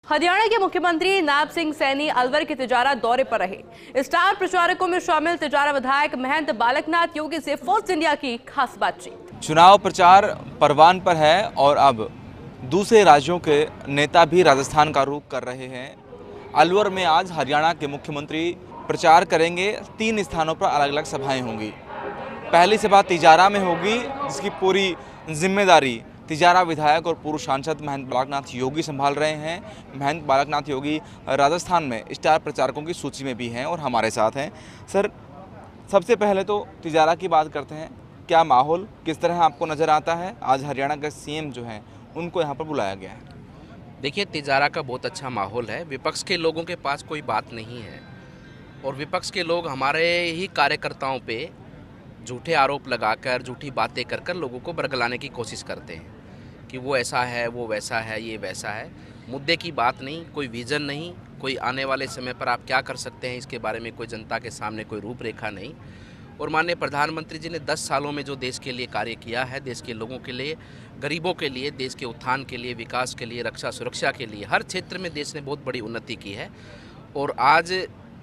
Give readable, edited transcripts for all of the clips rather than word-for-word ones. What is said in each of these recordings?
हरियाणा के मुख्यमंत्री नायब सिंह सैनी अलवर के तिजारा दौरे पर रहे। स्टार प्रचारकों में शामिल तिजारा विधायक महंत बालकनाथ योगी से फोर्स इंडिया की खास बातचीत। चुनाव प्रचार परवान पर है और अब दूसरे राज्यों के नेता भी राजस्थान का रुख कर रहे हैं। अलवर में आज हरियाणा के मुख्यमंत्री प्रचार करेंगे। 3 स्थानों पर अलग अलग सभाएं होंगी। पहली सभा तिजारा में होगी, जिसकी पूरी जिम्मेदारी तिजारा विधायक और पूर्व सांसद महंत बालकनाथ योगी संभाल रहे हैं। महंत बालकनाथ योगी राजस्थान में स्टार प्रचारकों की सूची में भी हैं और हमारे साथ हैं। सर, सबसे पहले तो तिजारा की बात करते हैं। क्या माहौल किस तरह आपको नज़र आता है? आज हरियाणा के सीएम जो हैं उनको यहाँ पर बुलाया गया है। देखिए, तिजारा का बहुत अच्छा माहौल है। विपक्ष के लोगों के पास कोई बात नहीं है और विपक्ष के लोग हमारे ही कार्यकर्ताओं पे झूठे आरोप लगाकर, झूठी बातें कर कर लोगों को बरगलाने की कोशिश करते हैं कि वो ऐसा है, वो वैसा है, ये वैसा है। मुद्दे की बात नहीं, कोई विज़न नहीं, कोई आने वाले समय पर आप क्या कर सकते हैं इसके बारे में कोई जनता के सामने कोई रूपरेखा नहीं। और माननीय प्रधानमंत्री जी ने 10 सालों में जो देश के लिए कार्य किया है, देश के लोगों के लिए, गरीबों के लिए, देश के उत्थान के लिए, विकास के लिए, रक्षा सुरक्षा के लिए, हर क्षेत्र में देश ने बहुत बड़ी उन्नति की है। और आज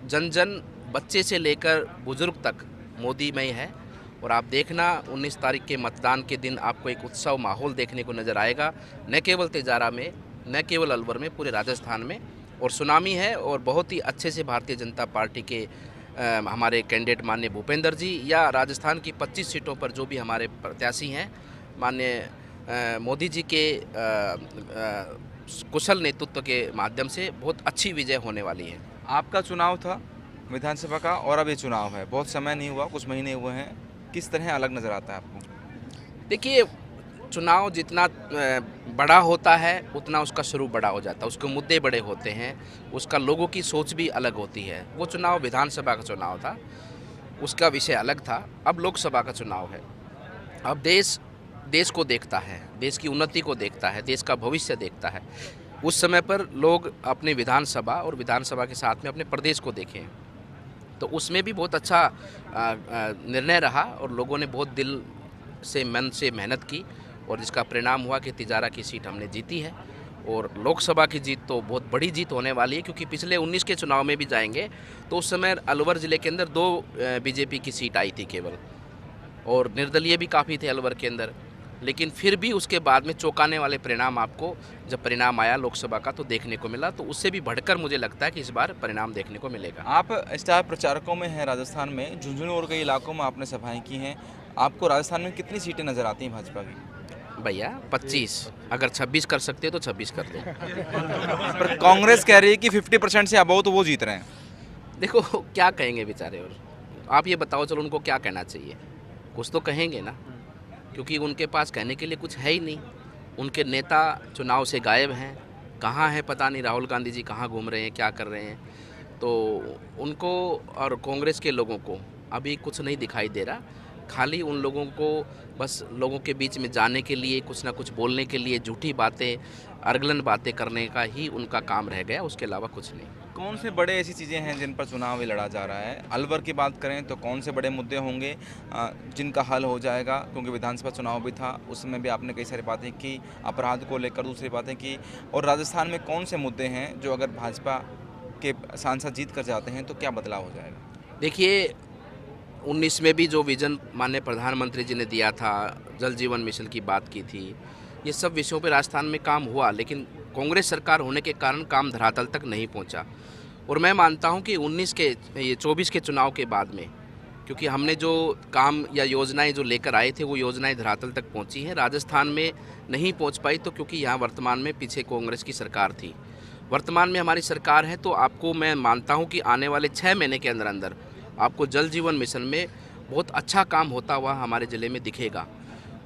जन जन, बच्चे से लेकर बुजुर्ग तक मोदीमय है। और आप देखना 19 तारीख के मतदान के दिन आपको एक उत्सव माहौल देखने को नज़र आएगा, न केवल तिजारा में, न केवल अलवर में, पूरे राजस्थान में। और सुनामी है और बहुत ही अच्छे से भारतीय जनता पार्टी के हमारे कैंडिडेट माननीय भूपेंद्र जी या राजस्थान की 25 सीटों पर जो भी हमारे प्रत्याशी हैं, माननीय मोदी जी के कुशल नेतृत्व के माध्यम से बहुत अच्छी विजय होने वाली है। आपका चुनाव था विधानसभा का और अब ये चुनाव है, बहुत समय नहीं हुआ, कुछ महीने हुए हैं। किस तरह अलग नज़र आता है आपको? देखिए, चुनाव जितना बड़ा होता है उतना उसका शुरू बड़ा हो जाता है, उसके मुद्दे बड़े होते हैं, उसका लोगों की सोच भी अलग होती है। वो चुनाव विधानसभा का चुनाव था, उसका विषय अलग था। अब लोकसभा का चुनाव है। अब देश को देखता है, देश की उन्नति को देखता है, देश का भविष्य देखता है। उस समय पर लोग अपने विधानसभा और विधानसभा के साथ में अपने प्रदेश को देखें, तो उसमें भी बहुत अच्छा निर्णय रहा और लोगों ने बहुत दिल से, मन से मेहनत की और जिसका परिणाम हुआ कि तिजारा की सीट हमने जीती है। और लोकसभा की जीत तो बहुत बड़ी जीत होने वाली है, क्योंकि पिछले 19 के चुनाव में भी जाएंगे तो उस समय अलवर ज़िले के अंदर 2 बीजेपी की सीट आई थी केवल, और निर्दलीय भी काफ़ी थे अलवर के अंदर। लेकिन फिर भी उसके बाद में चौंकाने वाले परिणाम आपको जब परिणाम आया लोकसभा का तो देखने को मिला। तो उससे भी बढ़कर मुझे लगता है कि इस बार परिणाम देखने को मिलेगा। आप स्टार प्रचारकों में हैं राजस्थान में, झुंझुनू और कई इलाकों में आपने सभाएं की हैं। आपको राजस्थान में कितनी सीटें नज़र आती हैं भाजपा की? भैया 25, अगर 26 कर सकते हो तो 26 कर दो। पर कांग्रेस कह रही है कि 50% से अबव तो वो जीत रहे हैं। देखो क्या कहेंगे बेचारे, और आप ये बताओ, चलो उनको क्या कहना चाहिए? कुछ तो कहेंगे ना, क्योंकि उनके पास कहने के लिए कुछ है ही नहीं। उनके नेता चुनाव से गायब हैं, कहाँ हैं पता नहीं। राहुल गांधी जी कहाँ घूम रहे हैं, क्या कर रहे हैं? तो उनको और कांग्रेस के लोगों को अभी कुछ नहीं दिखाई दे रहा। खाली उन लोगों को बस लोगों के बीच में जाने के लिए, कुछ ना कुछ बोलने के लिए, झूठी बातें, अर्गलन बातें करने का ही उनका काम रह गया, उसके अलावा कुछ नहीं। कौन से बड़े ऐसी चीज़ें हैं जिन पर चुनाव भी लड़ा जा रहा है? अलवर की बात करें तो कौन से बड़े मुद्दे होंगे जिनका हल हो जाएगा? क्योंकि विधानसभा चुनाव भी था, उस समय भी आपने कई सारी बातें की, अपराध को लेकर दूसरी बातें की। और राजस्थान में कौन से मुद्दे हैं जो अगर भाजपा के सांसद जीत कर जाते हैं तो क्या बदलाव हो जाएगा? देखिए, 19 में भी जो विज़न माननीय प्रधानमंत्री जी ने दिया था, जल जीवन मिशन की बात की थी, ये सब विषयों पर राजस्थान में काम हुआ, लेकिन कांग्रेस सरकार होने के कारण काम धरातल तक नहीं पहुंचा। और मैं मानता हूं कि 24 के चुनाव के बाद में, क्योंकि हमने जो काम या योजनाएं जो लेकर आए थे वो योजनाएं धरातल तक पहुंची हैं। राजस्थान में नहीं पहुंच पाई तो क्योंकि यहाँ वर्तमान में पीछे कांग्रेस की सरकार थी। वर्तमान में हमारी सरकार है, तो आपको मैं मानता हूँ कि आने वाले 6 महीने के अंदर अंदर आपको जल जीवन मिशन में बहुत अच्छा काम होता हुआ हमारे ज़िले में दिखेगा।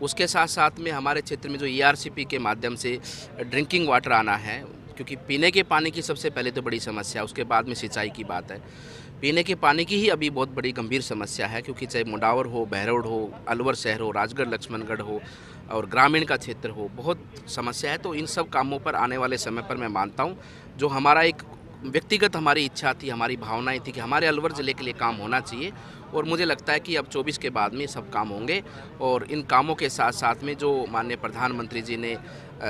उसके साथ साथ में हमारे क्षेत्र में जो ERCP के माध्यम से ड्रिंकिंग वाटर आना है, क्योंकि पीने के पानी की सबसे पहले तो बड़ी समस्या, उसके बाद में सिंचाई की बात है। पीने के पानी की ही अभी बहुत बड़ी गंभीर समस्या है, क्योंकि चाहे मुंडावर हो, बहरोड हो, अलवर शहर हो, राजगढ़ लक्ष्मणगढ़ हो और ग्रामीण का क्षेत्र हो, बहुत समस्या है। तो इन सब कामों पर आने वाले समय पर मैं मानता हूँ, जो हमारा एक व्यक्तिगत हमारी इच्छा थी, हमारी भावनाएं थी कि हमारे अलवर ज़िले के लिए काम होना चाहिए, और मुझे लगता है कि अब 24 के बाद में सब काम होंगे। और इन कामों के साथ साथ में जो माननीय प्रधानमंत्री जी ने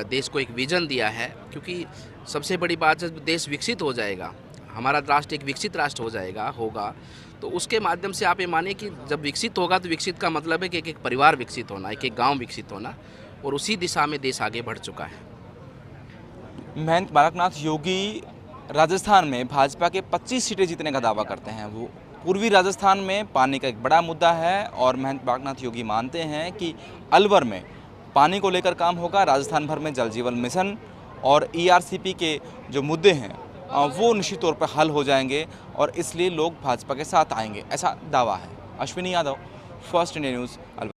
देश को एक विज़न दिया है, क्योंकि सबसे बड़ी बात है, देश विकसित हो जाएगा, हमारा राष्ट्र एक विकसित राष्ट्र हो जाएगा होगा, तो उसके माध्यम से आप ये मानिए कि जब विकसित होगा तो विकसित का मतलब है कि एक एक परिवार विकसित होना, एक एक गांव विकसित होना, और उसी दिशा में देश आगे बढ़ चुका है। महंत बालकनाथ योगी राजस्थान में भाजपा के 25 सीटें जीतने का दावा करते हैं। वो पूर्वी राजस्थान में पानी का एक बड़ा मुद्दा है और महंत बालकनाथ योगी मानते हैं कि अलवर में पानी को लेकर काम होगा। राजस्थान भर में जल जीवन मिशन और ERCP के जो मुद्दे हैं वो निश्चित तौर पर हल हो जाएंगे और इसलिए लोग भाजपा के साथ आएंगे, ऐसा दावा है। Ashwini Yadav, first India news, Alwar.